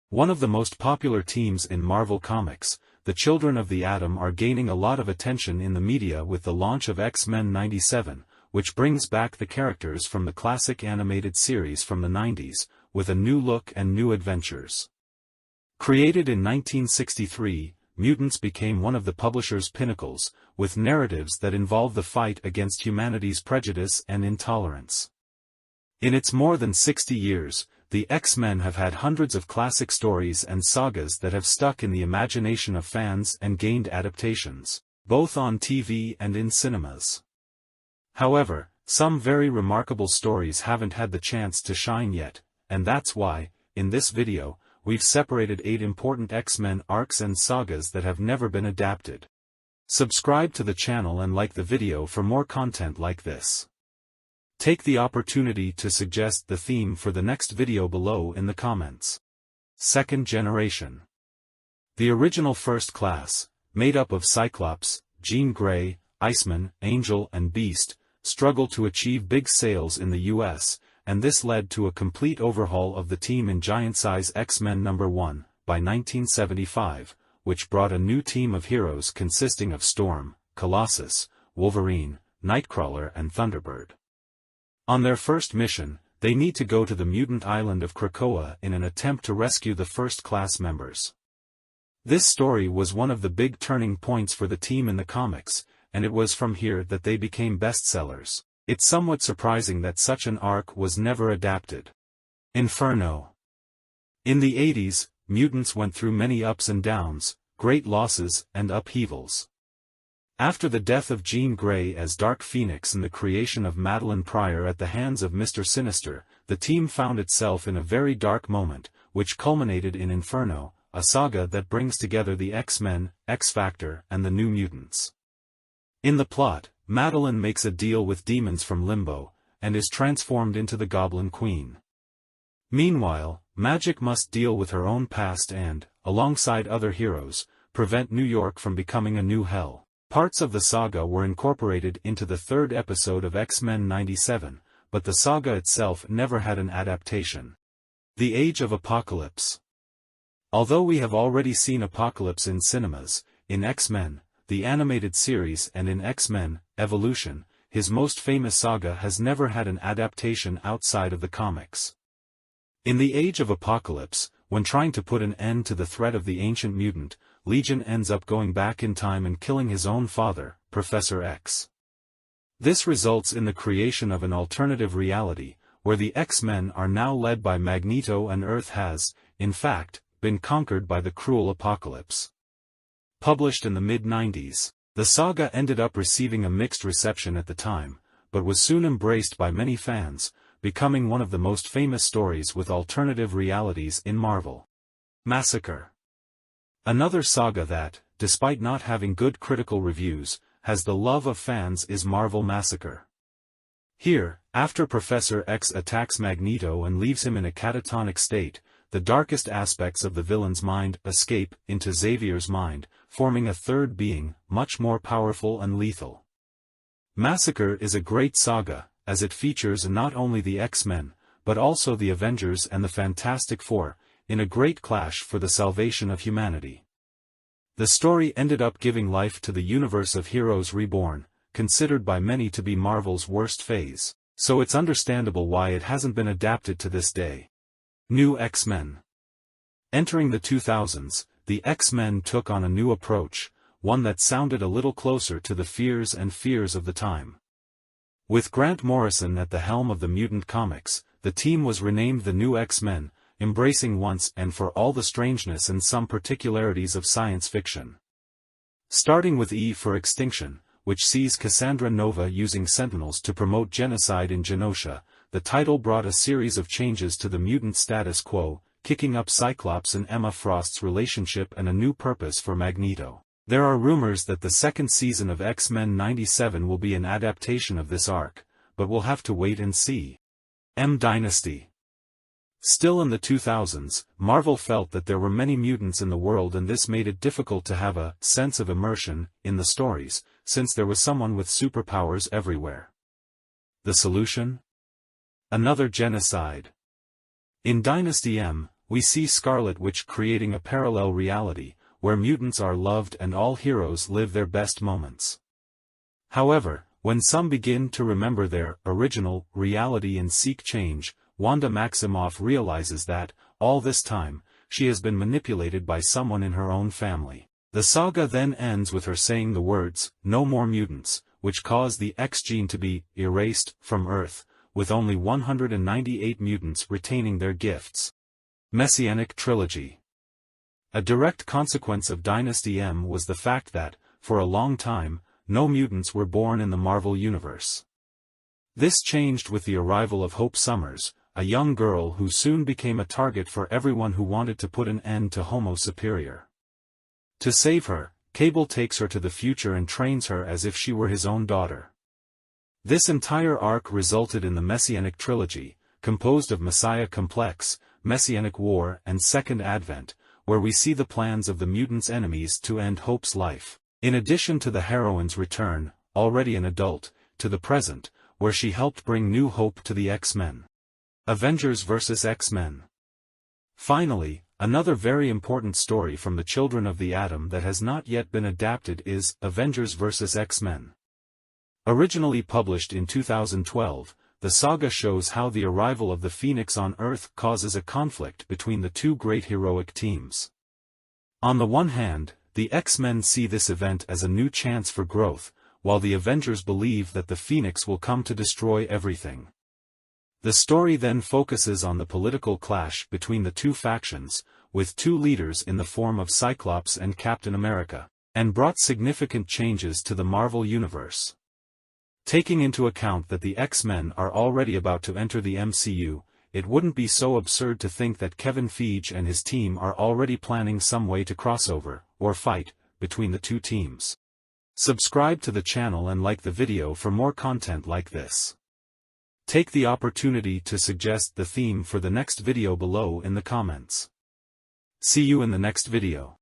One of the most popular teams in Marvel Comics, the Children of the Atom are gaining a lot of attention in the media with the launch of X-Men '97, which brings back the characters from the classic animated series from the 90s, with a new look and new adventures. Created in 1963, Mutants became one of the publisher's pinnacles, with narratives that involve the fight against humanity's prejudice and intolerance. In its more than 60 years, the X-Men have had hundreds of classic stories and sagas that have stuck in the imagination of fans and gained adaptations, both on TV and in cinemas. However, some very remarkable stories haven't had the chance to shine yet, and that's why, in this video, we've separated 8 important X-Men arcs and sagas that have never been adapted. Subscribe to the channel and like the video for more content like this. Take the opportunity to suggest the theme for the next video below in the comments. Second generation. The original First Class, made up of Cyclops, Jean Grey, Iceman, Angel and Beast, struggled to achieve big sales in the US, and this led to a complete overhaul of the team in giant-size X-Men #1, by 1975, which brought a new team of heroes consisting of Storm, Colossus, Wolverine, Nightcrawler and Thunderbird. On their first mission, they need to go to the mutant island of Krakoa in an attempt to rescue the first-class members. This story was one of the big turning points for the team in the comics, and it was from here that they became bestsellers. It's somewhat surprising that such an arc was never adapted. Inferno. In the 80s, mutants went through many ups and downs, great losses and upheavals. After the death of Jean Grey as Dark Phoenix and the creation of Madeline Pryor at the hands of Mr. Sinister, the team found itself in a very dark moment, which culminated in Inferno, a saga that brings together the X-Men, X-Factor and the New Mutants. In the plot, Madeline makes a deal with demons from Limbo, and is transformed into the Goblin Queen. Meanwhile, Magic must deal with her own past and, alongside other heroes, prevent New York from becoming a new hell. Parts of the saga were incorporated into the 3rd episode of X-Men '97, but the saga itself never had an adaptation. The Age of Apocalypse. Although we have already seen Apocalypse in cinemas, in X-Men, the animated series and in X-Men, Evolution, his most famous saga has never had an adaptation outside of the comics. In the Age of Apocalypse, when trying to put an end to the threat of the ancient mutant, Legion ends up going back in time and killing his own father, Professor X. This results in the creation of an alternative reality, where the X-Men are now led by Magneto and Earth has, in fact, been conquered by the cruel Apocalypse. Published in the mid-90s, the saga ended up receiving a mixed reception at the time, but was soon embraced by many fans, becoming one of the most famous stories with alternative realities in Marvel. Massacre. Another saga that, despite not having good critical reviews, has the love of fans is Marvel Massacre. Here, after Professor X attacks Magneto and leaves him in a catatonic state, the darkest aspects of the villain's mind escape into Xavier's mind, forming a third being, much more powerful and lethal. Massacre is a great saga, as it features not only the X-Men, but also the Avengers and the Fantastic Four, in a great clash for the salvation of humanity. The story ended up giving life to the universe of Heroes Reborn, considered by many to be Marvel's worst phase, so it's understandable why it hasn't been adapted to this day. New X-Men. Entering the 2000s, the X-Men took on a new approach, one that sounded a little closer to the fears of the time. With Grant Morrison at the helm of the Mutant Comics, the team was renamed the New X-Men, embracing once and for all the strangeness and some particularities of science fiction. Starting with E for Extinction, which sees Cassandra Nova using Sentinels to promote genocide in Genosha, the title brought a series of changes to the mutant status quo, kicking up Cyclops and Emma Frost's relationship and a new purpose for Magneto. There are rumors that the second season of X-Men '97 will be an adaptation of this arc, but we'll have to wait and see. M Dynasty. Still in the 2000s, Marvel felt that there were many mutants in the world and this made it difficult to have a sense of immersion in the stories, since there was someone with superpowers everywhere. The solution? Another genocide. In Dynasty M, we see Scarlet Witch creating a parallel reality, where mutants are loved and all heroes live their best moments. However, when some begin to remember their original reality and seek change, Wanda Maximoff realizes that, all this time, she has been manipulated by someone in her own family. The saga then ends with her saying the words, "No more mutants," which cause the X gene to be erased from Earth, with only 198 mutants retaining their gifts. Messianic Trilogy. A direct consequence of Dynasty M was the fact that, for a long time, no mutants were born in the Marvel Universe. This changed with the arrival of Hope Summers, a young girl who soon became a target for everyone who wanted to put an end to Homo Superior. To save her, Cable takes her to the future and trains her as if she were his own daughter. This entire arc resulted in the Messianic Trilogy, composed of Messiah Complex, Messianic War and Second Advent, where we see the plans of the mutants' enemies to end Hope's life, in addition to the heroine's return, already an adult, to the present, where she helped bring new hope to the X-Men. Avengers vs. X-Men. Finally, another very important story from the Children of the Atom that has not yet been adapted is Avengers vs. X-Men. Originally published in 2012, the saga shows how the arrival of the Phoenix on Earth causes a conflict between the two great heroic teams. On the one hand, the X-Men see this event as a new chance for growth, while the Avengers believe that the Phoenix will come to destroy everything. The story then focuses on the political clash between the two factions, with two leaders in the form of Cyclops and Captain America, and brought significant changes to the Marvel Universe. Taking into account that the X-Men are already about to enter the MCU, it wouldn't be so absurd to think that Kevin Feige and his team are already planning some way to crossover, or fight, between the two teams. Subscribe to the channel and like the video for more content like this. Take the opportunity to suggest the theme for the next video below in the comments. See you in the next video.